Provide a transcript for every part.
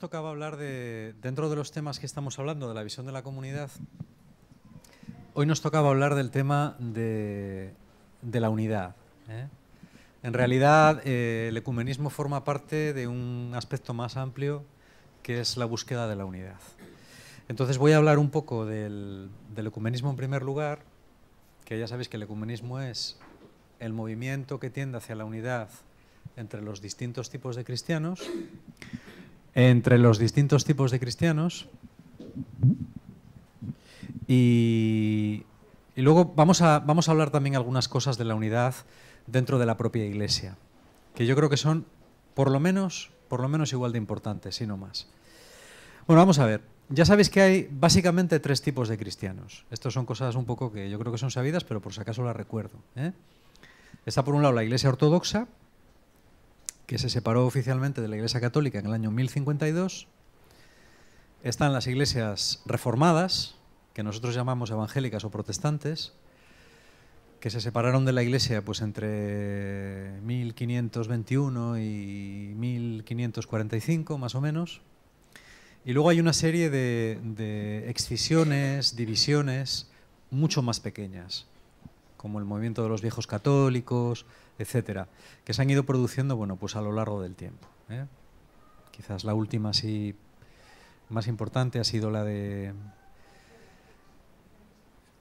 tocaba hablar dentro de los temas que estamos hablando, de la visión de la comunidad, hoy nos tocaba hablar del tema de la unidad, ¿eh? En realidad, el ecumenismo forma parte de un aspecto más amplio, que es la búsqueda de la unidad. Entonces voy a hablar un poco del ecumenismo en primer lugar, que ya sabéis que el ecumenismo es el movimiento que tiende hacia la unidad entre los distintos tipos de cristianos. Y luego vamos a hablar también algunas cosas de la unidad dentro de la propia Iglesia, que yo creo que son por lo menos igual de importantes, si no más. Bueno, vamos a ver. Ya sabéis que hay básicamente tres tipos de cristianos. Estas son cosas un poco que yo creo que son sabidas, pero por si acaso las recuerdo, ¿eh? Está por un lado la Iglesia Ortodoxa, que se separó oficialmente de la Iglesia Católica en el año 1052. Están las iglesias reformadas, que nosotros llamamos evangélicas o protestantes, que se separaron de la Iglesia pues entre 1521 y 1545, más o menos. Y luego hay una serie de excisiones, divisiones mucho más pequeñas, como el movimiento de los viejos católicos, etcétera, que se han ido produciendo, bueno, pues a lo largo del tiempo, ¿eh? Quizás la última así más importante ha sido la de...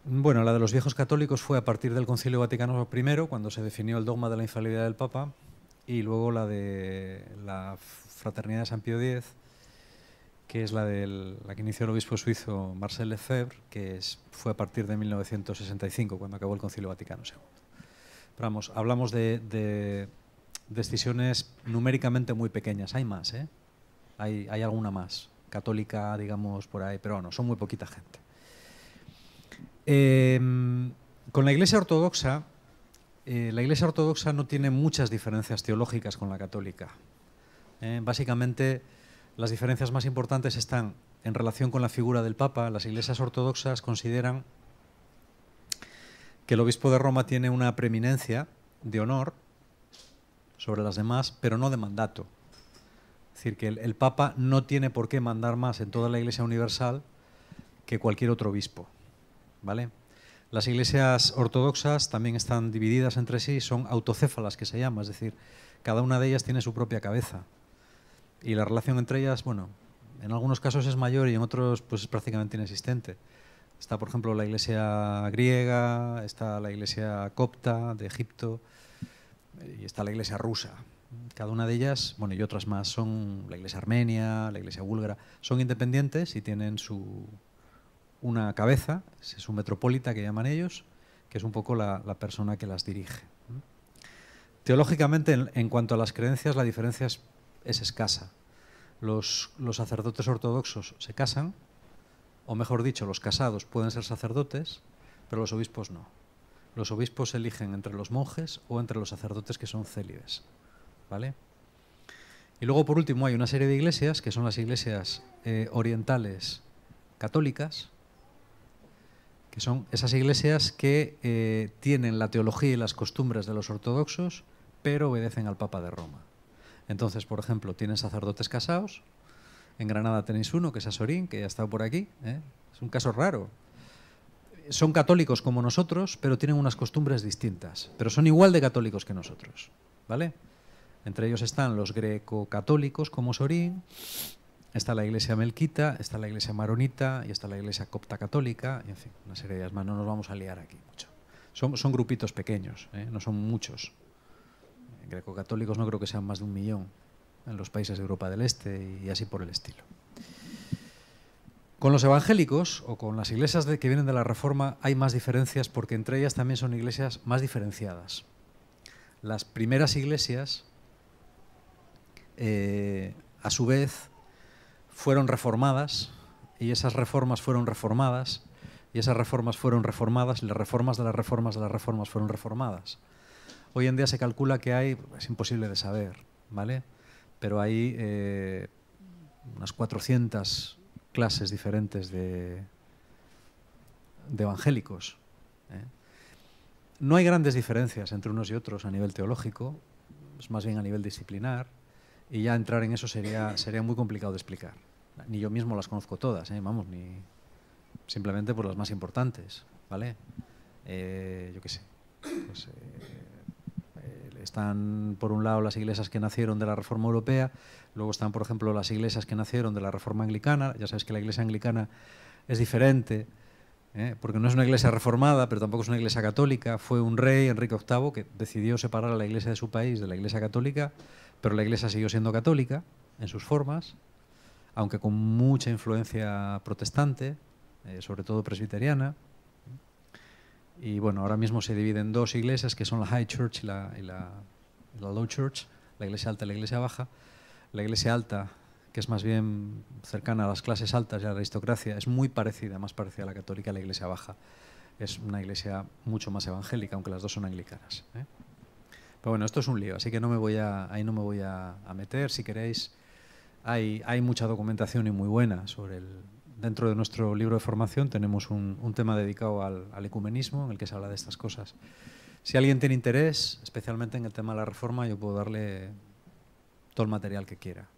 Bueno, la de los viejos católicos fue a partir del Concilio Vaticano I, cuando se definió el dogma de la infalibilidad del Papa, y luego la de la Fraternidad de San Pío X, que es la que inició el obispo suizo Marcel Lefebvre, que fue a partir de 1965, cuando acabó el Concilio Vaticano II. Pero vamos, hablamos de decisiones numéricamente muy pequeñas. Hay más, ¿eh? Hay alguna más, católica, digamos, por ahí, pero no, son muy poquita gente. Con la Iglesia Ortodoxa no tiene muchas diferencias teológicas con la católica. Básicamente, las diferencias más importantes están en relación con la figura del Papa. Las iglesias ortodoxas consideran que el obispo de Roma tiene una preeminencia de honor sobre las demás, pero no de mandato. Es decir, que el Papa no tiene por qué mandar más en toda la Iglesia universal que cualquier otro obispo, ¿vale? Las iglesias ortodoxas también están divididas entre sí, son autocéfalas, que se llama, es decir, cada una de ellas tiene su propia cabeza. Y la relación entre ellas, bueno, en algunos casos es mayor y en otros pues es prácticamente inexistente. Está, por ejemplo, la iglesia griega, está la iglesia copta de Egipto y está la iglesia rusa. Cada una de ellas, bueno, y otras más, son la iglesia armenia, la iglesia búlgara, son independientes y tienen una cabeza, es un metropolita que llaman ellos, que es un poco la persona que las dirige. Teológicamente, en cuanto a las creencias, la diferencia es escasa. Los sacerdotes ortodoxos se casan, o mejor dicho, los casados pueden ser sacerdotes, pero los obispos no. Los obispos se eligen entre los monjes o entre los sacerdotes que son célibes, ¿vale? Y luego, por último, hay una serie de iglesias, que son las iglesias orientales católicas, que son esas iglesias que tienen la teología y las costumbres de los ortodoxos, pero obedecen al Papa de Roma. Entonces, por ejemplo, tienen sacerdotes casados. En Granada tenéis uno, que es Asorín, que ya ha estado por aquí, ¿eh? Es un caso raro. Son católicos como nosotros, pero tienen unas costumbres distintas. Pero son igual de católicos que nosotros, ¿vale? Entre ellos están los greco-católicos, como Sorín, está la iglesia melquita, está la iglesia maronita y está la iglesia copta católica, y en fin, una serie de ellas más. No nos vamos a liar aquí mucho. Son grupitos pequeños, ¿eh? No son muchos. Greco-católicos no creo que sean más de 1 millón en los países de Europa del Este y así por el estilo. Con los evangélicos o con las iglesias que vienen de la Reforma hay más diferencias porque entre ellas también son iglesias más diferenciadas. Las primeras iglesias, a su vez, fueron reformadas y esas reformas fueron reformadas y esas reformas fueron reformadas y las reformas de las reformas de las reformas fueron reformadas. Hoy en día se calcula que hay, es imposible de saber, ¿vale? Pero hay unas 400 clases diferentes de evangélicos, ¿eh? No hay grandes diferencias entre unos y otros a nivel teológico, es más bien a nivel disciplinar. y ya entrar en eso sería muy complicado de explicar. Ni yo mismo las conozco todas, vamos, ni simplemente por las más importantes, ¿vale? Yo qué sé. Pues, están, por un lado, las iglesias que nacieron de la Reforma Europea, luego están, por ejemplo, las iglesias que nacieron de la Reforma Anglicana. Ya sabes que la iglesia anglicana es diferente, porque no es una iglesia reformada, pero tampoco es una iglesia católica. Fue un rey, Enrique VIII, que decidió separar a la iglesia de su país de la iglesia católica, pero la iglesia siguió siendo católica en sus formas, aunque con mucha influencia protestante, sobre todo presbiteriana. Y bueno, ahora mismo se divide en dos iglesias, que son la High Church y la Low Church, la iglesia alta y la iglesia baja. La iglesia alta, que es más bien cercana a las clases altas y a la aristocracia, es muy parecida, más parecida a la católica. La iglesia baja es una iglesia mucho más evangélica, aunque las dos son anglicanas. Pero bueno, esto es un lío, así que ahí no me voy a meter. Si queréis, hay mucha documentación y muy buena sobre dentro de nuestro libro de formación tenemos un tema dedicado al ecumenismo, en el que se habla de estas cosas. Si alguien tiene interés, especialmente en el tema de la reforma, yo puedo darle todo el material que quiera.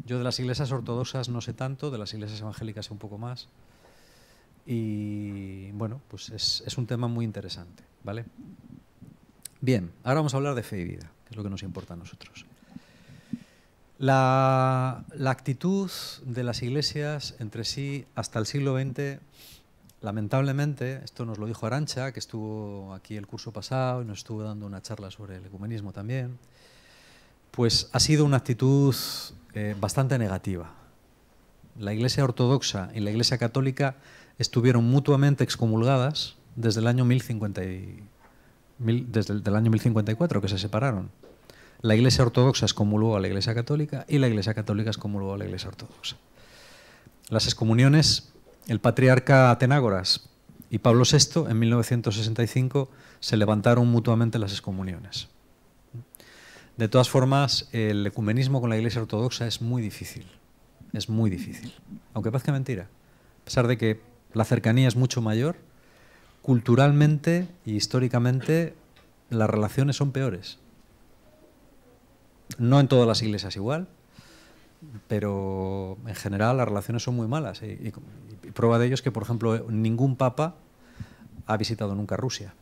Yo de las iglesias ortodoxas no sé tanto, de las iglesias evangélicas sé un poco más. Y bueno, pues es un tema muy interesante, ¿vale? Bien, ahora vamos a hablar de fe y vida, que es lo que nos importa a nosotros. La actitud de las iglesias entre sí hasta el siglo XX, lamentablemente, esto nos lo dijo Arantxa, que estuvo aquí el curso pasado y nos estuvo dando una charla sobre el ecumenismo también, pues ha sido una actitud bastante negativa. La iglesia ortodoxa y la iglesia católica estuvieron mutuamente excomulgadas desde el año 1054, que se separaron. La iglesia ortodoxa excomulgó a la iglesia católica y la iglesia católica excomulgó a la iglesia ortodoxa. Las excomuniones, el patriarca Atenágoras y Pablo VI, en 1965, se levantaron mutuamente las excomuniones. De todas formas, el ecumenismo con la iglesia ortodoxa es muy difícil, aunque parezca mentira. A pesar de que la cercanía es mucho mayor, culturalmente y históricamente las relaciones son peores. No en todas las iglesias igual, pero en general las relaciones son muy malas. Y prueba de ello es que, por ejemplo, ningún papa ha visitado nunca Rusia.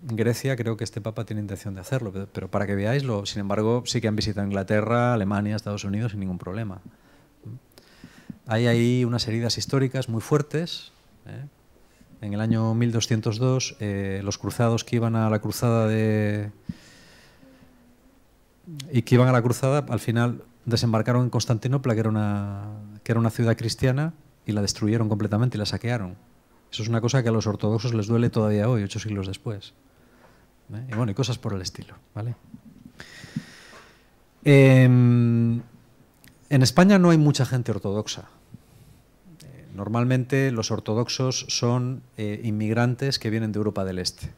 En Grecia creo que este papa tiene intención de hacerlo, pero para que veáislo, sin embargo, sí que han visitado Inglaterra, Alemania, Estados Unidos sin ningún problema. Hay ahí unas heridas históricas muy fuertes. En el año 1202, los cruzados que iban a la cruzada al final desembarcaron en Constantinopla, que era una ciudad cristiana, y la destruyeron completamente y la saquearon. Eso es una cosa que a los ortodoxos les duele todavía hoy, 8 siglos después. Y bueno, y cosas por el estilo, ¿vale? En España no hay mucha gente ortodoxa. Normalmente los ortodoxos son inmigrantes que vienen de Europa del Este.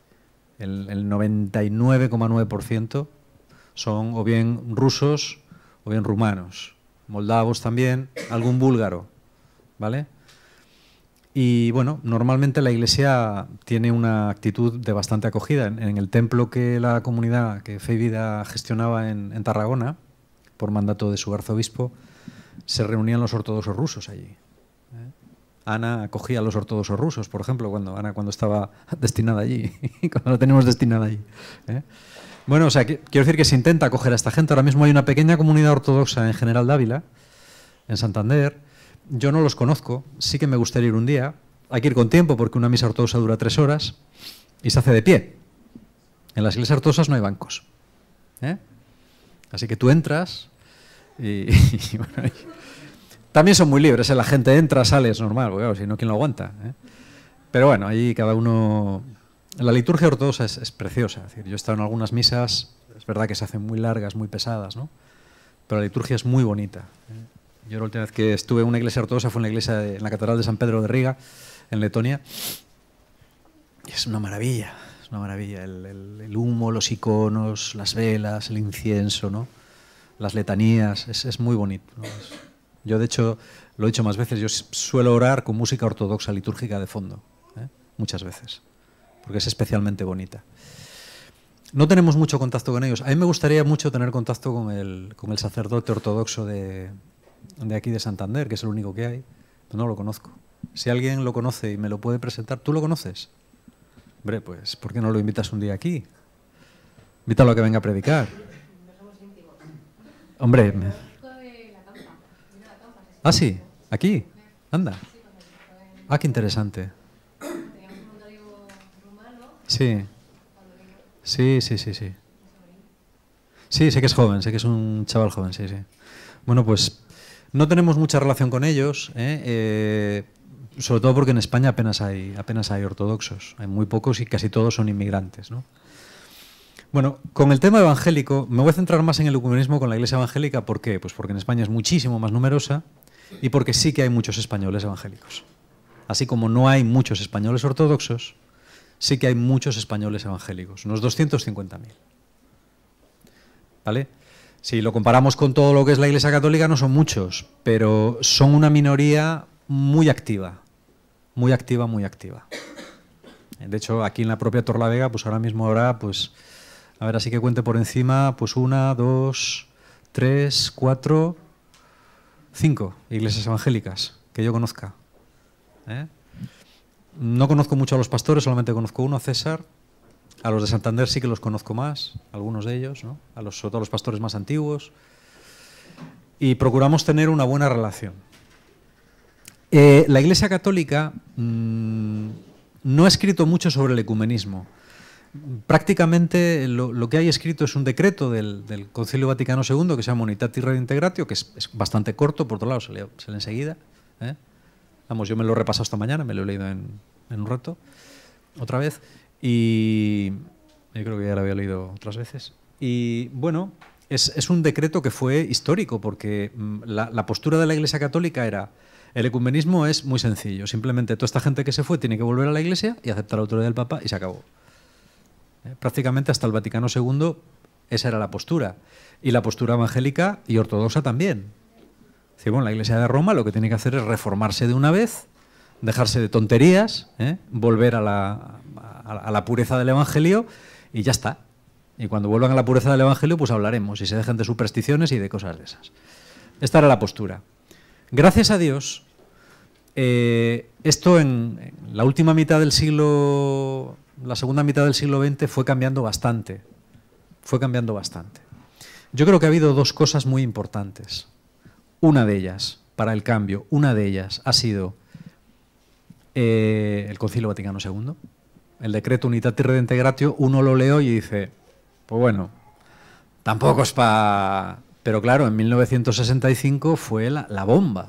El 99,9% son o bien rusos o bien rumanos, moldavos también, algún búlgaro, ¿vale? Y bueno, normalmente la iglesia tiene una actitud de bastante acogida. En el templo que la comunidad, que Fe y Vida gestionaba en Tarragona, por mandato de su arzobispo, se reunían los ortodoxos rusos allí. Ana acogía a los ortodoxos rusos, por ejemplo, cuando estaba destinada allí, cuando la tenemos destinada allí. Bueno, o sea, quiero decir que se intenta acoger a esta gente. Ahora mismo hay una pequeña comunidad ortodoxa en General Dávila, en Santander. Yo no los conozco, sí que me gustaría ir un día. Hay que ir con tiempo porque una misa ortodoxa dura 3 horas y se hace de pie. En las iglesias ortodoxas no hay bancos. Así que tú entras y bueno, también son muy libres, la gente entra, sale, es normal, porque, claro, si no, ¿quién lo aguanta? Pero bueno, ahí cada uno... La liturgia ortodoxa es preciosa. Es decir, yo he estado en algunas misas, es verdad que se hacen muy largas, muy pesadas, ¿no? Pero la liturgia es muy bonita. Yo la última vez que estuve en una iglesia ortodoxa fue en la Catedral de San Pedro de Riga, en Letonia. Y es una maravilla, es una maravilla. El humo, los iconos, las velas, el incienso, ¿no? Las letanías, es muy bonito, ¿no? Yo, de hecho, lo he dicho más veces, yo suelo orar con música ortodoxa litúrgica de fondo, muchas veces, porque es especialmente bonita. No tenemos mucho contacto con ellos. A mí me gustaría mucho tener contacto con el sacerdote ortodoxo de aquí de Santander, que es el único que hay. Pero no lo conozco. Si alguien lo conoce y me lo puede presentar, ¿tú lo conoces? Hombre, pues, ¿por qué no lo invitas un día aquí? Invítalo a que venga a predicar. Hombre. Ah, sí, aquí. Anda. Ah, qué interesante. Sí. Sí. Sí, sé que es joven, sé que es un chaval joven, sí. Bueno, pues no tenemos mucha relación con ellos, sobre todo porque en España apenas hay ortodoxos. Hay muy pocos y casi todos son inmigrantes, ¿no? Bueno, con el tema evangélico, me voy a centrar más en el ecumenismo con la Iglesia evangélica. ¿Por qué? Pues porque en España es muchísimo más numerosa y porque sí que hay muchos españoles evangélicos. Así como no hay muchos españoles ortodoxos, sí que hay muchos españoles evangélicos, unos 250.000. ¿Vale? Si lo comparamos con todo lo que es la Iglesia católica, no son muchos, pero son una minoría muy activa, muy activa, muy activa. De hecho, aquí en la propia Torlavega, pues ahora mismo habrá, pues, a ver, así que cuente por encima, pues 1, 2, 3, 4, 5 iglesias evangélicas que yo conozca. No conozco mucho a los pastores, solamente conozco uno, a César. A los de Santander sí que los conozco más, algunos de ellos, ¿no? Sobre todo a los pastores más antiguos. Y procuramos tener una buena relación. La Iglesia Católica no ha escrito mucho sobre el ecumenismo. Prácticamente lo que hay escrito es un decreto del Concilio Vaticano II que se llama Unitatis Redintegratio, que es bastante corto, por otro lado se lee enseguida. Vamos, yo me lo he repasado esta mañana, me lo he leído en un rato, otra vez. Y yo creo que ya lo había leído otras veces. Y bueno, es un decreto que fue histórico porque la postura de la Iglesia Católica era: el ecumenismo es muy sencillo, simplemente toda esta gente que se fue tiene que volver a la Iglesia y aceptar la autoridad del Papa y se acabó. Prácticamente hasta el Vaticano II esa era la postura. Y la postura evangélica y ortodoxa también. Es decir, bueno, la Iglesia de Roma lo que tiene que hacer es reformarse de una vez, dejarse de tonterías, volver a la pureza del Evangelio y ya está. Y cuando vuelvan a la pureza del Evangelio, pues hablaremos y se dejen de supersticiones y de cosas de esas. Esta era la postura. Gracias a Dios, esto en la última mitad del siglo, la segunda mitad del siglo XX fue cambiando bastante. Fue cambiando bastante. Yo creo que ha habido dos cosas muy importantes. Una de ellas, para el cambio, una de ellas ha sido el Concilio Vaticano II, el decreto Unitatis Redintegratio. Uno lo leo y dice, pues bueno, tampoco es para... Pero claro, en 1965 fue la bomba,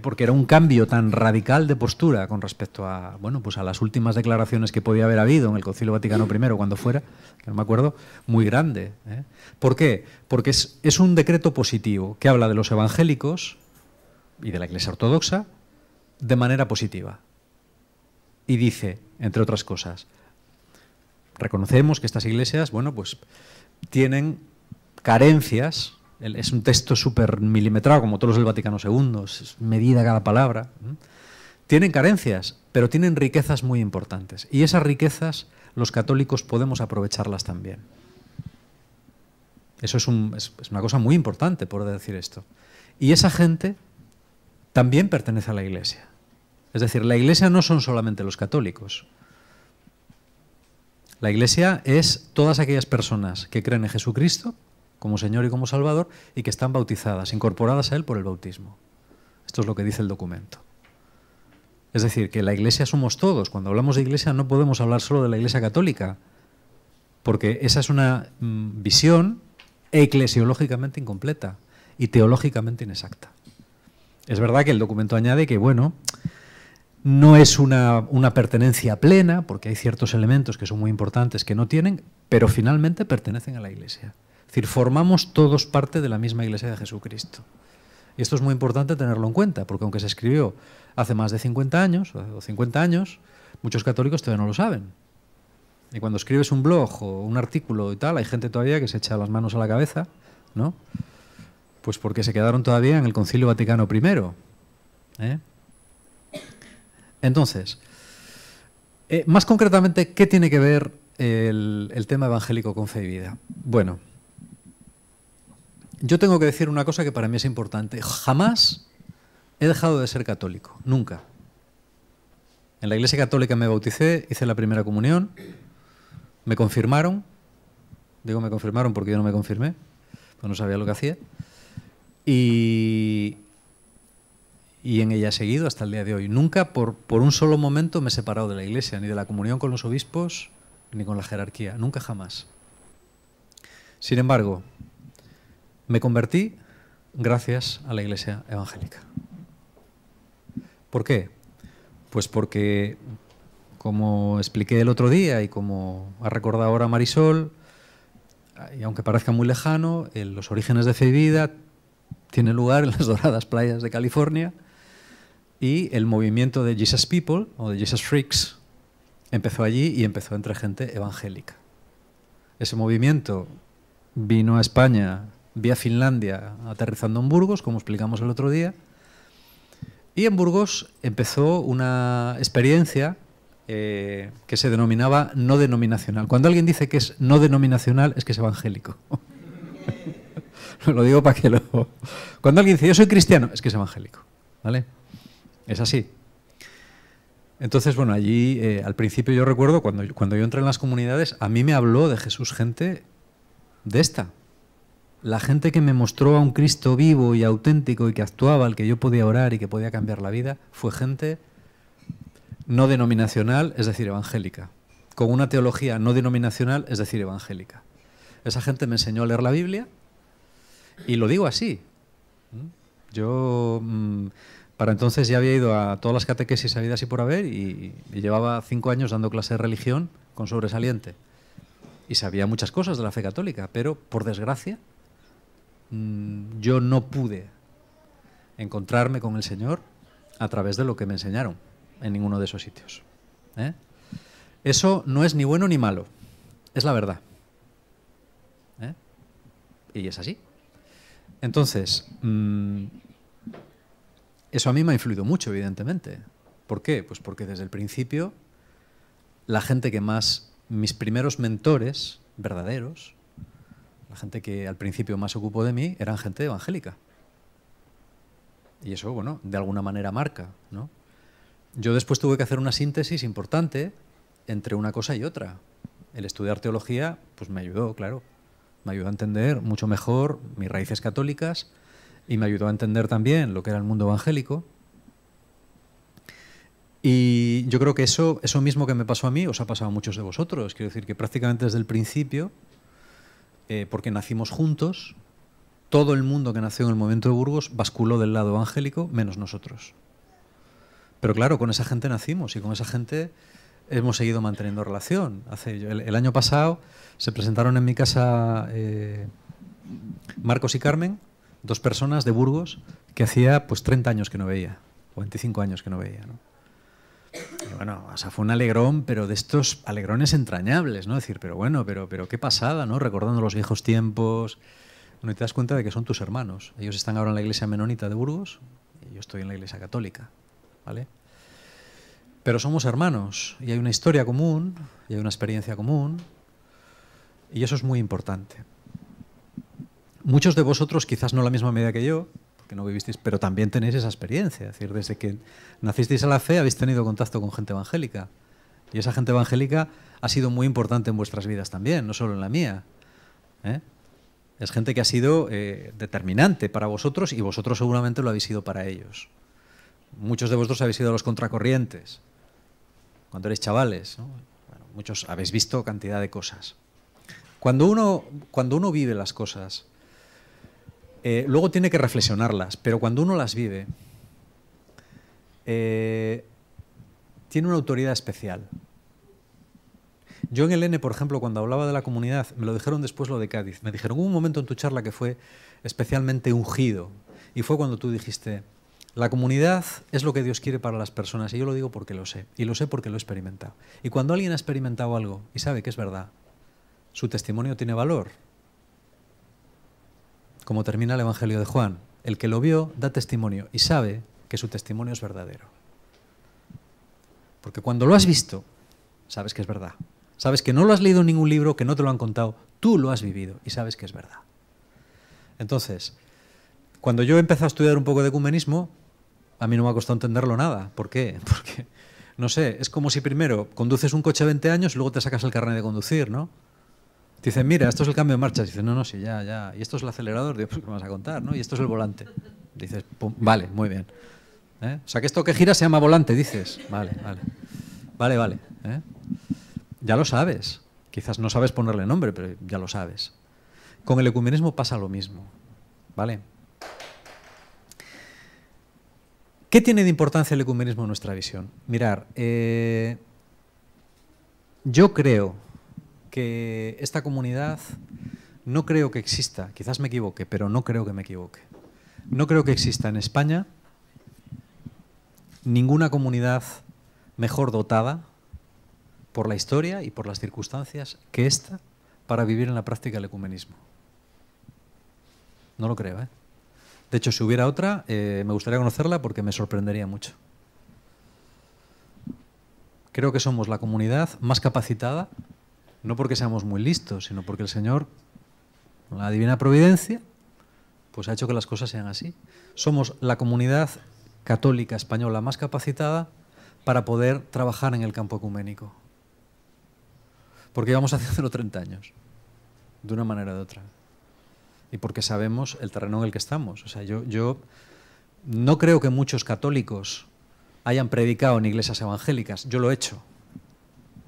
porque era un cambio tan radical de postura con respecto a, bueno, pues a las últimas declaraciones que podía haber habido en el Concilio Vaticano I, cuando fuera, que no me acuerdo, muy grande. ¿Por qué? Porque es un decreto positivo que habla de los evangélicos y de la Iglesia Ortodoxa de manera positiva. Y dice, entre otras cosas, reconocemos que estas iglesias, bueno, pues tienen carencias. Es un texto súper milimetrado, como todos los del Vaticano II, es medida cada palabra. Tienen carencias, pero tienen riquezas muy importantes. Y esas riquezas los católicos podemos aprovecharlas también. Eso es una cosa muy importante, por decir esto. Y esa gente también pertenece a la Iglesia. Es decir, la Iglesia no son solamente los católicos. La Iglesia es todas aquellas personas que creen en Jesucristo como Señor y como Salvador y que están bautizadas, incorporadas a Él por el bautismo. Esto es lo que dice el documento. Es decir, que la Iglesia somos todos. Cuando hablamos de Iglesia no podemos hablar solo de la Iglesia católica, porque esa es una visión eclesiológicamente incompleta y teológicamente inexacta. Es verdad que el documento añade que, bueno, no es una pertenencia plena, porque hay ciertos elementos que son muy importantes que no tienen, pero finalmente pertenecen a la Iglesia. Es decir, formamos todos parte de la misma Iglesia de Jesucristo. Y esto es muy importante tenerlo en cuenta, porque aunque se escribió hace más de 50 años, o 50 años, muchos católicos todavía no lo saben. Y cuando escribes un blog o un artículo y tal, hay gente todavía que se echa las manos a la cabeza, ¿no? Pues porque se quedaron todavía en el Concilio Vaticano I. Entonces, más concretamente, ¿qué tiene que ver el tema evangélico con fe y vida. Bueno, yo tengo que decir una cosa que para mí es importante. Jamás he dejado de ser católico, nunca. En la Iglesia Católica me bauticé, hice la primera comunión, me confirmaron, digo me confirmaron porque yo no me confirmé, pues no sabía lo que hacía, y en ella he seguido hasta el día de hoy. Nunca por un solo momento me he separado de la Iglesia, ni de la comunión con los obispos, ni con la jerarquía, nunca jamás. Sin embargo, me convertí gracias a la Iglesia evangélica. ¿Por qué? Pues porque, como expliqué el otro día y como ha recordado ahora Marisol, y aunque parezca muy lejano, los orígenes de Fe y Vida tienen lugar en las doradas playas de California, y el movimiento de Jesus People o de Jesus Freaks empezó allí y empezó entre gente evangélica. Ese movimiento vino a España vía Finlandia, aterrizando en Burgos, como explicamos el otro día, y en Burgos empezó una experiencia que se denominaba no denominacional. Cuando alguien dice que es no denominacional, es que es evangélico. Lo digo para que lo... Cuando alguien dice yo soy cristiano, es que es evangélico, ¿vale? Es así. Entonces, bueno, allí al principio yo recuerdo cuando yo entré en las comunidades, a mí me habló de Jesús gente de esta. La gente que me mostró a un Cristo vivo y auténtico y que actuaba, al que yo podía orar y que podía cambiar la vida, fue gente no denominacional, es decir, evangélica, con una teología no denominacional, es decir, evangélica. Esa gente me enseñó a leer la Biblia y lo digo así. Yo para entonces ya había ido a todas las catequesis habidas y por haber y llevaba 5 años dando clase de religión con sobresaliente. Y sabía muchas cosas de la fe católica, pero por desgracia yo no pude encontrarme con el Señor a través de lo que me enseñaron en ninguno de esos sitios. Eso no es ni bueno ni malo, es la verdad. Y es así. Entonces, eso a mí me ha influido mucho, evidentemente. ¿Por qué? Pues porque desde el principio la gente que más, mis primeros mentores verdaderos, la gente que al principio más se ocupó de mí, eran gente evangélica. Y eso, bueno, de alguna manera marca, ¿no? Yo después tuve que hacer una síntesis importante entre una cosa y otra. El estudiar teología, pues me ayudó, claro. Me ayudó a entender mucho mejor mis raíces católicas y me ayudó a entender también lo que era el mundo evangélico. Y yo creo que eso mismo que me pasó a mí os ha pasado a muchos de vosotros. Quiero decir que prácticamente desde el principio, porque nacimos juntos, todo el mundo que nació en el momento de Burgos basculó del lado evangélico, menos nosotros. Pero claro, con esa gente nacimos y con esa gente hemos seguido manteniendo relación. El año pasado se presentaron en mi casa Marcos y Carmen, 2 personas de Burgos que hacía pues 30 años que no veía, o 25 años que no veía, ¿no? Y bueno, o sea, fue un alegrón, pero de estos alegrones entrañables, ¿no? Es decir, pero bueno, pero qué pasada, ¿no? Recordando los viejos tiempos. Bueno, y te das cuenta de que son tus hermanos. Ellos están ahora en la iglesia menonita de Burgos y yo estoy en la iglesia católica, ¿vale? Pero somos hermanos y hay una historia común y hay una experiencia común y eso es muy importante. Muchos de vosotros, quizás no a la misma medida que yo, porque no vivisteis, pero también tenéis esa experiencia. Es decir, desde que nacisteis a la fe habéis tenido contacto con gente evangélica. Y esa gente evangélica ha sido muy importante en vuestras vidas también, no solo en la mía. Es gente que ha sido determinante para vosotros y vosotros seguramente lo habéis sido para ellos. Muchos de vosotros habéis sido los contracorrientes cuando erais chavales, ¿no? Bueno, muchos habéis visto cantidad de cosas. Cuando uno vive las cosas, luego tiene que reflexionarlas, pero cuando uno las vive, tiene una autoridad especial. Yo en el N, por ejemplo, cuando hablaba de la comunidad, me lo dijeron después lo de Cádiz, me dijeron, hubo un momento en tu charla que fue especialmente ungido, y fue cuando tú dijiste, la comunidad es lo que Dios quiere para las personas, y yo lo digo porque lo sé, y lo sé porque lo he experimentado. Y cuando alguien ha experimentado algo y sabe que es verdad, su testimonio tiene valor. Como termina el Evangelio de Juan, el que lo vio da testimonio y sabe que su testimonio es verdadero. Porque cuando lo has visto, sabes que es verdad. Sabes que no lo has leído en ningún libro, que no te lo han contado, tú lo has vivido y sabes que es verdad. Entonces, cuando yo empecé a estudiar un poco de ecumenismo, a mí no me ha costado entenderlo nada. ¿Por qué? Porque, no sé, es como si primero conduces un coche 20 años y luego te sacas el carnet de conducir, ¿no? Te dicen, mira, esto es el cambio de marcha. Dices, no, sí, ya. Y esto es el acelerador. Digo, pues, ¿qué me vas a contar, no? Y esto es el volante. Dices, pum, vale, muy bien. O sea, que esto que gira se llama volante, dices. Vale. Ya lo sabes. Quizás no sabes ponerle nombre, pero ya lo sabes. Con el ecumenismo pasa lo mismo, ¿vale? ¿Qué tiene de importancia el ecumenismo en nuestra visión? Mirar, yo creo que esta comunidad no creo que exista, quizás me equivoque, pero no creo que me equivoque. No creo que exista en España ninguna comunidad mejor dotada por la historia y por las circunstancias que esta para vivir en la práctica del ecumenismo. No lo creo, ¿eh? De hecho, si hubiera otra, me gustaría conocerla porque me sorprendería mucho. Creo que somos la comunidad más capacitada, no porque seamos muy listos, sino porque el Señor, con la divina providencia, pues ha hecho que las cosas sean así. Somos la comunidad católica española más capacitada para poder trabajar en el campo ecuménico. Porque llevamos haciéndolo 30 años, de una manera o de otra. Y porque sabemos el terreno en el que estamos. O sea, yo no creo que muchos católicos hayan predicado en iglesias evangélicas. Yo lo he hecho.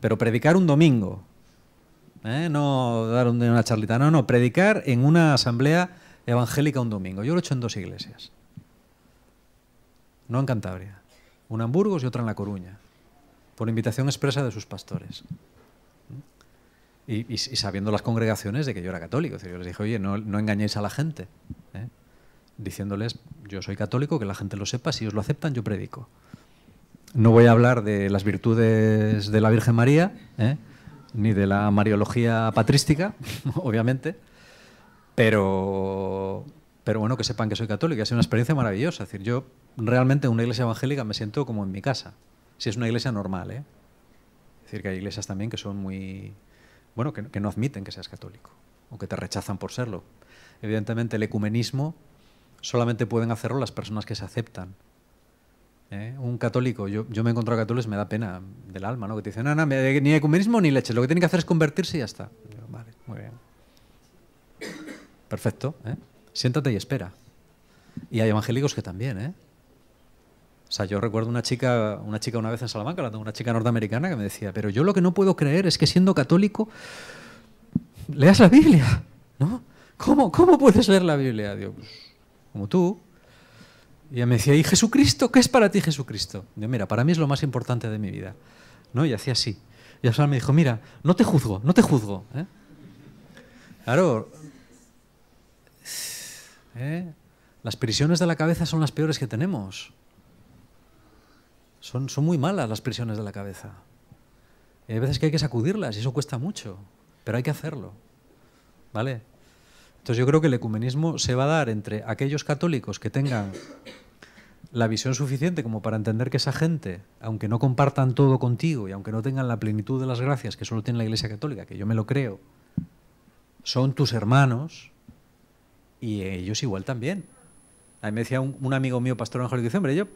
Pero predicar un domingo, no dar una charlita, no, predicar en una asamblea evangélica un domingo. Yo lo he hecho en 2 iglesias. No en Cantabria. Una en Burgos y otra en La Coruña. Por invitación expresa de sus pastores. Y sabiendo las congregaciones de que yo era católico. Yo les dije, oye, no engañéis a la gente. Diciéndoles, yo soy católico, que la gente lo sepa, si os lo aceptan, yo predico. No voy a hablar de las virtudes de la Virgen María, ni de la mariología patrística, obviamente, pero bueno, que sepan que soy católico. Ha sido una experiencia maravillosa. Es decir, yo realmente en una iglesia evangélica me siento como en mi casa, si es una iglesia normal. Es decir, que hay iglesias también que son muy... Bueno, que no admiten que seas católico, o que te rechazan por serlo. Evidentemente el ecumenismo solamente pueden hacerlo las personas que se aceptan. Un católico, yo me he encontrado católicos, me da pena del alma, ¿no? Que te dicen, no, ni ecumenismo ni leche, lo que tienen que hacer es convertirse y ya está. Yo, vale, muy bien. Perfecto, siéntate y espera. Y hay evangélicos que también, O sea, yo recuerdo una chica una vez en Salamanca, una chica norteamericana que me decía, pero yo lo que no puedo creer es que siendo católico leas la Biblia, ¿no? ¿Cómo puedes leer la Biblia? Digo, pues, como tú. Y ella me decía, ¿y Jesucristo? ¿Qué es para ti Jesucristo? Digo, mira, para mí es lo más importante de mi vida, ¿no? Y hacía así. Y al final me dijo, mira, no te juzgo. Claro, las prisiones de la cabeza son las peores que tenemos. Son muy malas las prisiones de la cabeza. Y hay veces que hay que sacudirlas y eso cuesta mucho, pero hay que hacerlo, ¿vale? Entonces yo creo que el ecumenismo se va a dar entre aquellos católicos que tengan la visión suficiente como para entender que esa gente, aunque no compartan todo contigo y aunque no tengan la plenitud de las gracias que solo tiene la Iglesia Católica, que yo me lo creo, son tus hermanos y ellos igual también. A mí me decía un amigo mío, pastor evangélico, dice, hombre,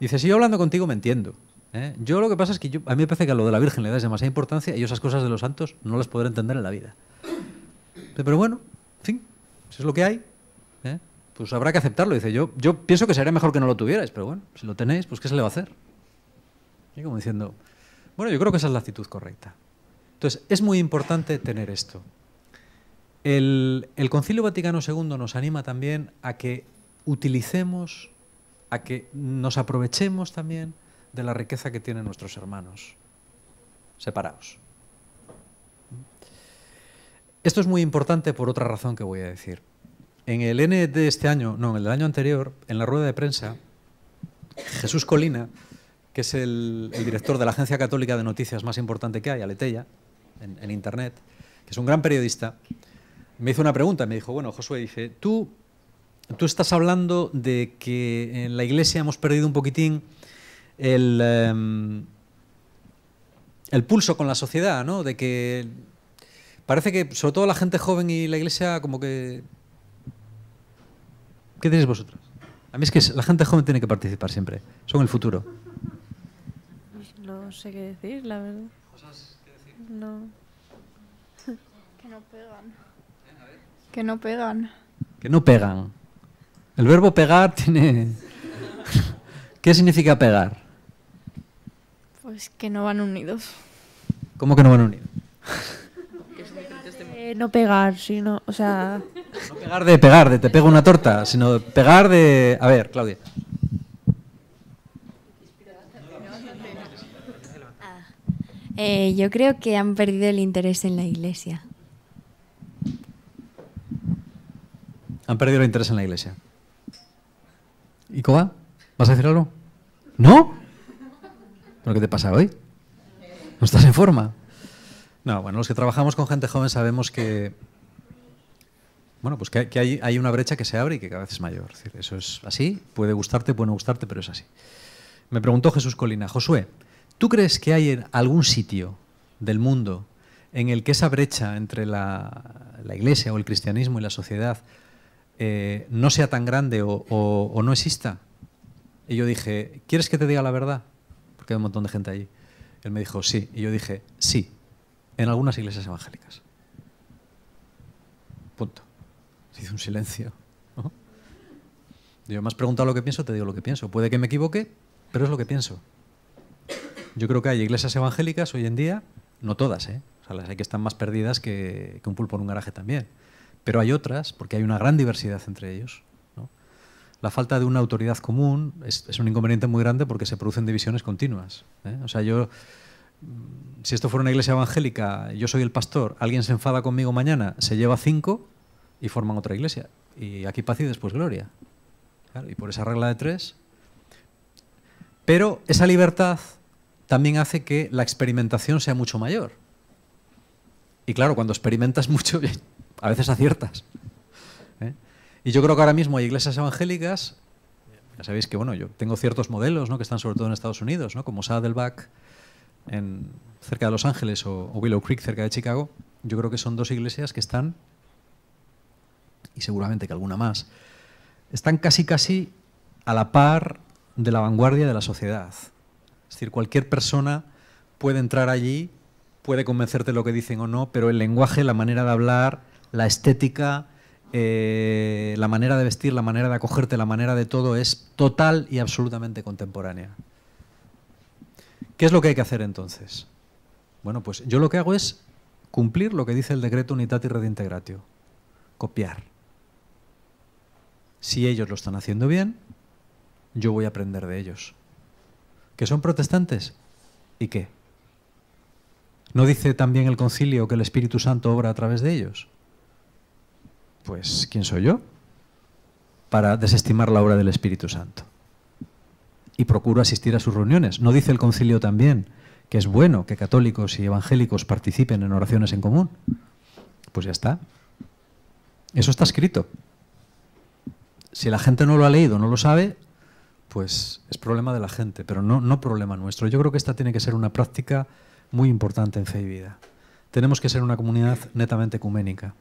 dice, si yo hablando contigo me entiendo. Yo lo que pasa es que a mí me parece que a lo de la Virgen le das demasiada importancia y yo esas cosas de los santos no las podré entender en la vida. Pero bueno, en fin, si es lo que hay, pues habrá que aceptarlo. Dice, yo pienso que sería mejor que no lo tuvierais, pero bueno, si lo tenéis, pues ¿qué se le va a hacer? Y como diciendo, bueno, yo creo que esa es la actitud correcta. Entonces, es muy importante tener esto. El Concilio Vaticano II nos anima también a que utilicemos, a que nos aprovechemos también de la riqueza que tienen nuestros hermanos separados. Esto es muy importante por otra razón que voy a decir. En el N de este año, no, en el del año anterior, en la rueda de prensa, Jesús Colina, que es el director de la agencia católica de noticias más importante que hay, Aleteia, en Internet, que es un gran periodista, me hizo una pregunta, me dijo, bueno, Josué, dice, tú estás hablando de que en la Iglesia hemos perdido un poquitín el pulso con la sociedad, ¿no? De que parece que, sobre todo la gente joven y la Iglesia, como que... ¿Qué diréis vosotros? A mí es que la gente joven tiene que participar siempre. Son el futuro. Pues no sé qué decir, la verdad. ¿Cosas que decir? No. Que no pegan. Que no pegan. Que no pegan. El verbo pegar tiene... ¿Qué significa pegar? Pues que no van unidos. ¿Cómo que no van unidos? No pegar, sino, o sea... No pegar de te pego una torta, sino pegar de... A ver, Claudia. Yo creo que han perdido el interés en la Iglesia. Han perdido el interés en la Iglesia. ¿Y Coba? ¿Vas a decir algo? ¿No? ¿Pero qué te pasa hoy? ¿No estás en forma? No, bueno, los que trabajamos con gente joven sabemos que... Bueno, pues que hay una brecha que se abre y que cada vez es mayor. Es decir, eso es así, puede gustarte, puede no gustarte, pero es así. Me preguntó Jesús Colina, Josué, ¿tú crees que hay algún sitio del mundo en el que esa brecha entre la Iglesia o el cristianismo y la sociedad no sea tan grande o no exista? Y yo dije, ¿quieres que te diga la verdad? Porque hay un montón de gente allí. Él me dijo, sí. Y yo dije, sí, en algunas iglesias evangélicas. Punto. Se hizo un silencio, ¿no? Yo me has preguntado lo que pienso, te digo lo que pienso. Puede que me equivoque, pero es lo que pienso. Yo creo que hay iglesias evangélicas hoy en día, no todas, ¿eh? O sea, las hay que están más perdidas que un pulpo en un garaje también. Pero hay otras, porque hay una gran diversidad entre ellos, ¿no? La falta de una autoridad común es un inconveniente muy grande porque se producen divisiones continuas, ¿eh? O sea, si esto fuera una iglesia evangélica, yo soy el pastor, alguien se enfada conmigo mañana, se lleva 5 y forman otra iglesia. Y aquí paz y después gloria. Claro, y por esa regla de 3. Pero esa libertad también hace que la experimentación sea mucho mayor. Y claro, cuando experimentas mucho, a veces aciertas, ¿eh? Y yo creo que ahora mismo hay iglesias evangélicas, ya sabéis que bueno, yo tengo ciertos modelos, ¿no?, que están sobre todo en Estados Unidos, ¿no?, como Saddleback cerca de Los Ángeles o Willow Creek cerca de Chicago. Yo creo que son dos iglesias que están, y seguramente que alguna más, están casi a la par de la vanguardia de la sociedad. Es decir, cualquier persona puede entrar allí, puede convencerte de lo que dicen o no, pero el lenguaje, la manera de hablar, la estética, la manera de vestir, la manera de acogerte, la manera de todo es total y absolutamente contemporánea. ¿Qué es lo que hay que hacer entonces? Bueno, pues yo lo que hago es cumplir lo que dice el decreto Unitatis Redintegratio, copiar. Si ellos lo están haciendo bien, yo voy a aprender de ellos. ¿Que son protestantes? ¿Y qué? ¿No dice también el concilio que el Espíritu Santo obra a través de ellos? Pues, ¿quién soy yo para desestimar la obra del Espíritu Santo? Y procuro asistir a sus reuniones. ¿No dice el concilio también que es bueno que católicos y evangélicos participen en oraciones en común? Pues ya está. Eso está escrito. Si la gente no lo ha leído, no lo sabe, pues es problema de la gente, pero no problema nuestro. Yo creo que esta tiene que ser una práctica muy importante en Fe y Vida. Tenemos que ser una comunidad netamente ecuménica.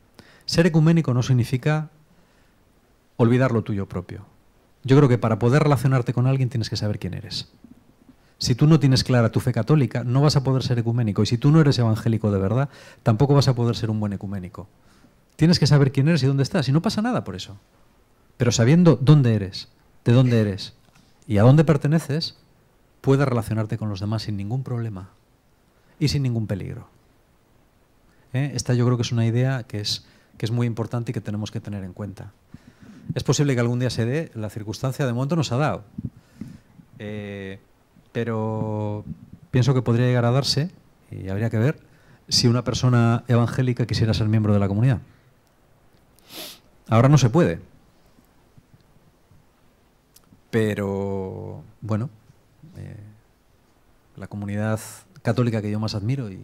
Ser ecuménico no significa olvidar lo tuyo propio. Yo creo que para poder relacionarte con alguien tienes que saber quién eres. Si tú no tienes clara tu fe católica, no vas a poder ser ecuménico. Y si tú no eres evangélico de verdad, tampoco vas a poder ser un buen ecuménico. Tienes que saber quién eres y dónde estás. Y no pasa nada por eso. Pero sabiendo dónde eres, de dónde eres y a dónde perteneces, puedes relacionarte con los demás sin ningún problema y sin ningún peligro. Esta yo creo que es una idea que es muy importante y que tenemos que tener en cuenta. Es posible que algún día se dé, la circunstancia de momento nos ha dado, pero pienso que podría llegar a darse, y habría que ver, si una persona evangélica quisiera ser miembro de la comunidad. Ahora no se puede. Pero, bueno, la comunidad católica que yo más admiro, y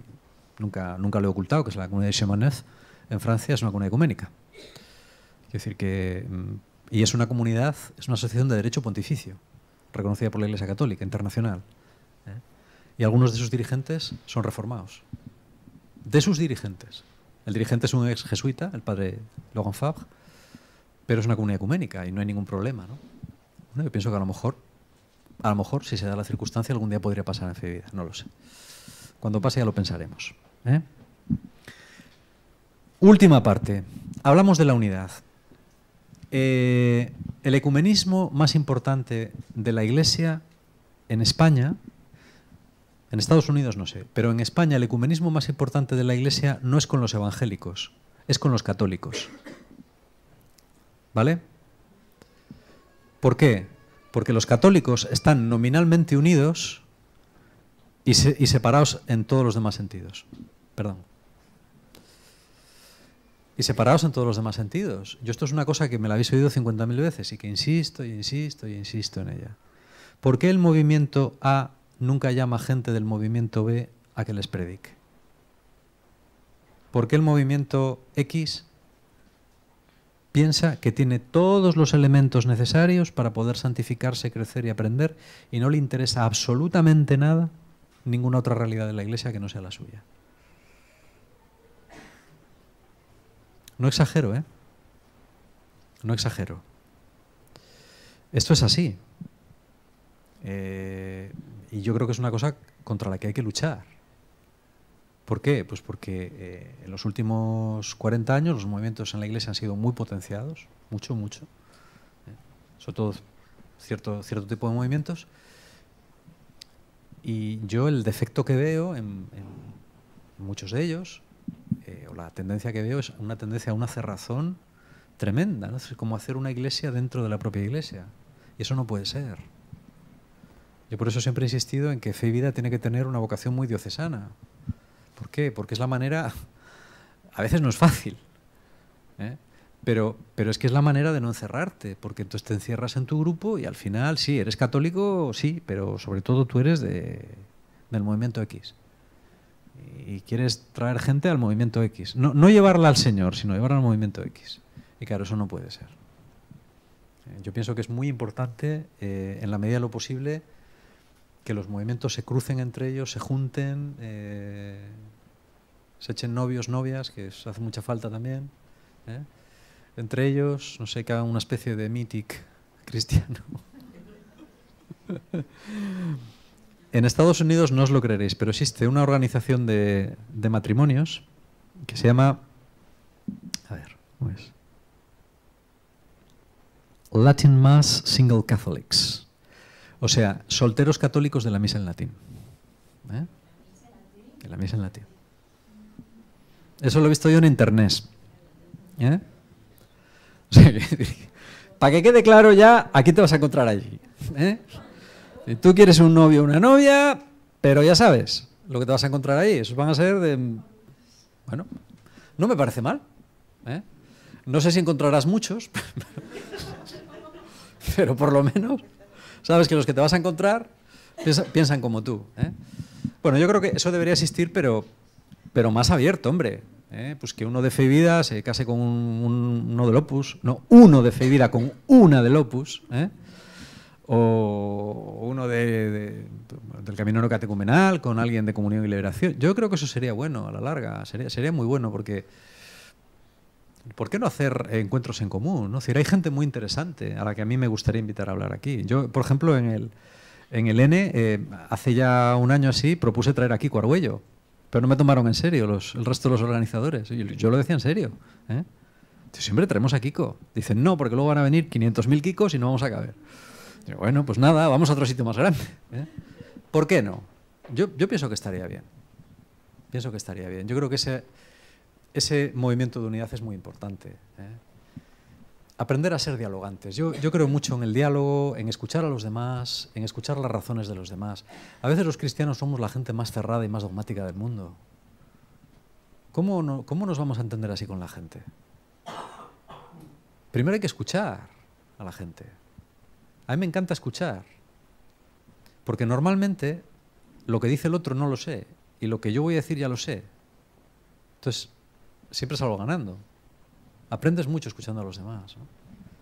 nunca lo he ocultado, que es la comunidad de Chemonez, en Francia, es una comunidad ecuménica. Quiero decir que... Y es una comunidad, es una asociación de derecho pontificio, reconocida por la Iglesia Católica Internacional. Y algunos de sus dirigentes son reformados. De sus dirigentes. El dirigente es un ex jesuita, el padre Laurent Fabre, pero es una comunidad ecuménica y no hay ningún problema, ¿no? Bueno, yo pienso que a lo mejor, si se da la circunstancia, algún día podría pasar en Fe y Vida, no lo sé. Cuando pase ya lo pensaremos. Última parte. Hablamos de la unidad. El ecumenismo más importante de la Iglesia en España, en Estados Unidos no sé, pero en España el ecumenismo más importante de la Iglesia no es con los evangélicos, es con los católicos. ¿Vale? ¿Por qué? Porque los católicos están nominalmente unidos y separados en todos los demás sentidos. Perdón. Y separados en todos los demás sentidos. Yo esto es una cosa que me la habéis oído 50.000 veces y que insisto y insisto y insisto en ella. ¿Por qué el movimiento A nunca llama gente del movimiento B a que les predique? ¿Por qué el movimiento X piensa que tiene todos los elementos necesarios para poder santificarse, crecer y aprender y no le interesa absolutamente nada ninguna otra realidad de la Iglesia que no sea la suya? No exagero, ¿eh? No exagero. Esto es así. Y yo creo que es una cosa contra la que hay que luchar. ¿Por qué? Pues porque en los últimos 40 años los movimientos en la Iglesia han sido muy potenciados, mucho, mucho. Sobre todo cierto tipo de movimientos. Y yo el defecto que veo en muchos de ellos, o la tendencia que veo es una tendencia a una cerrazón tremenda, ¿no? Es como hacer una iglesia dentro de la propia iglesia. Y eso no puede ser. Yo por eso siempre he insistido en que Fe y Vida tiene que tener una vocación muy diocesana. ¿Por qué? Porque es la manera... A veces no es fácil, ¿eh? Pero es que es la manera de no encerrarte, porque entonces te encierras en tu grupo y al final, sí, eres católico, sí, pero sobre todo tú eres del movimiento X. Y quieres traer gente al movimiento X. No llevarla al Señor, sino llevarla al movimiento X. Y claro, eso no puede ser. Yo pienso que es muy importante, en la medida de lo posible, que los movimientos se crucen entre ellos, se junten, se echen novios, novias, que eso hace mucha falta también. Entre ellos, no sé, que hagan una especie de mític cristiano. En Estados Unidos no os lo creeréis, pero existe una organización de matrimonios que se llama... A ver, ¿cómo es? Latin Mass Single Catholics. O sea, solteros católicos de la misa en latín. De la misa en latín. Eso lo he visto yo en internet. O sea, para que quede claro ya, aquí te vas a encontrar allí. Si tú quieres un novio o una novia, pero ya sabes lo que te vas a encontrar ahí. Esos van a ser de... Bueno, no me parece mal. No sé si encontrarás muchos, pero por lo menos sabes que los que te vas a encontrar piensan como tú. Bueno, yo creo que eso debería existir, pero más abierto, hombre. Pues que uno de Fe y Vida se case con uno del Opus. No, uno de Fe y Vida con una del Opus. O uno del Camino Catecumenal con alguien de Comunión y Liberación. Yo creo que eso sería bueno a la larga. Sería muy bueno porque... ¿Por qué no hacer encuentros en común, ¿no? Es decir, hay gente muy interesante a la que a mí me gustaría invitar a hablar aquí. Yo, por ejemplo, en el N, hace ya un año así, propuse traer aquí Argüello, pero no me tomaron en serio el resto de los organizadores. Yo lo decía en serio. Siempre traemos a Kiko. Dicen, no, porque luego van a venir 500.000 Kikos y no vamos a caber. Digo, bueno, pues nada, vamos a otro sitio más grande. ¿Por qué no? Yo pienso que estaría bien. Pienso que estaría bien. Yo creo que ese movimiento de unidad es muy importante. Aprender a ser dialogantes. Yo creo mucho en el diálogo, en escuchar a los demás, en escuchar las razones de los demás. A veces los cristianos somos la gente más cerrada y más dogmática del mundo. ¿Cómo nos vamos a entender así con la gente? Primero hay que escuchar a la gente. A mí me encanta escuchar. Porque normalmente lo que dice el otro no lo sé. Y lo que yo voy a decir ya lo sé. Entonces, siempre salgo ganando. Aprendes mucho escuchando a los demás, ¿no?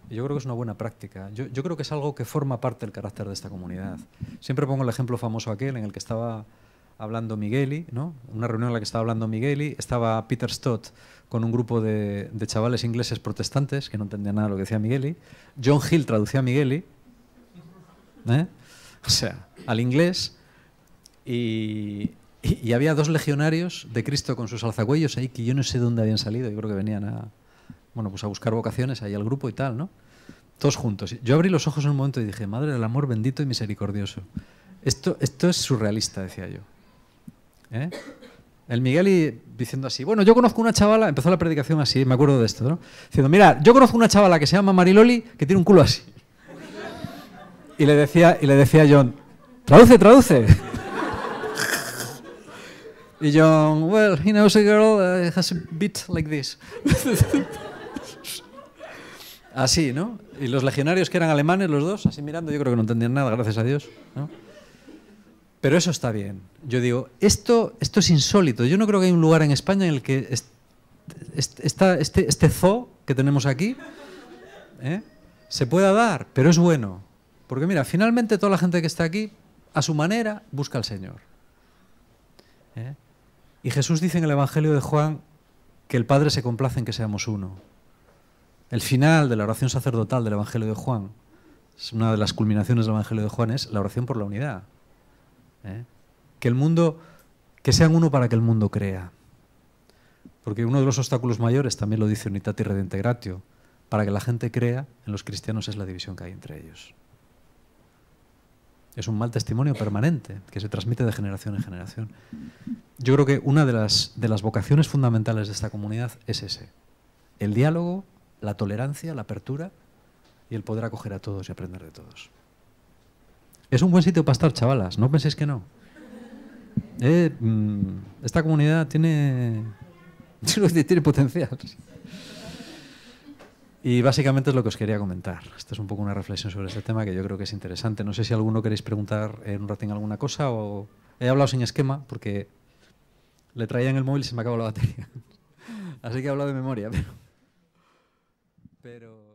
Y yo creo que es una buena práctica. Yo creo que es algo que forma parte del carácter de esta comunidad. Siempre pongo el ejemplo famoso aquel en el que estaba hablando Migueli, ¿no? Una reunión en la que estaba hablando Migueli, estaba Peter Stott con un grupo de chavales ingleses protestantes que no entendían nada de lo que decía Migueli. John Hill traducía a Migueli, o sea, al inglés, y había 2 legionarios de Cristo con sus alzacuellos ahí que yo no sé de dónde habían salido, yo creo que venían a buscar vocaciones ahí al grupo y tal, ¿no? Todos juntos. Yo abrí los ojos en un momento y dije, madre del amor bendito y misericordioso. Esto es surrealista, decía yo. El Migueli diciendo así, bueno, yo conozco una chavala, empezó la predicación así, me acuerdo de esto, ¿no? Diciendo, mira, yo conozco una chavala que se llama Mariloli que tiene un culo así. Y le decía a John, traduce. Y John, well, he knows a girl has a bit like this. Así, ¿no? Y los legionarios que eran alemanes, los dos, así mirando, yo creo que no entendían nada, gracias a Dios, ¿no? Pero eso está bien. Yo digo, esto es insólito. Yo no creo que hay un lugar en España en el que este zoo que tenemos aquí se pueda dar, pero es bueno. Porque mira, finalmente toda la gente que está aquí, a su manera, busca al Señor. Y Jesús dice en el Evangelio de Juan que el Padre se complace en que seamos uno. El final de la oración sacerdotal del Evangelio de Juan, es una de las culminaciones del Evangelio de Juan, es la oración por la unidad. Que sean uno para que el mundo crea. Porque uno de los obstáculos mayores, también lo dice Unitati Redintegratio, para que la gente crea en los cristianos es la división que hay entre ellos. Es un mal testimonio permanente que se transmite de generación en generación. Yo creo que una de las vocaciones fundamentales de esta comunidad es ese. El diálogo, la tolerancia, la apertura y el poder acoger a todos y aprender de todos. Es un buen sitio para estar, chavalas, no penséis que no. Esta comunidad tiene potencial. Y básicamente es lo que os quería comentar. Esto es un poco una reflexión sobre este tema que yo creo que es interesante. No sé si alguno queréis preguntar en un ratín alguna cosa o... He hablado sin esquema porque le traía en el móvil y se me acabó la batería. Así que he hablado de memoria, pero...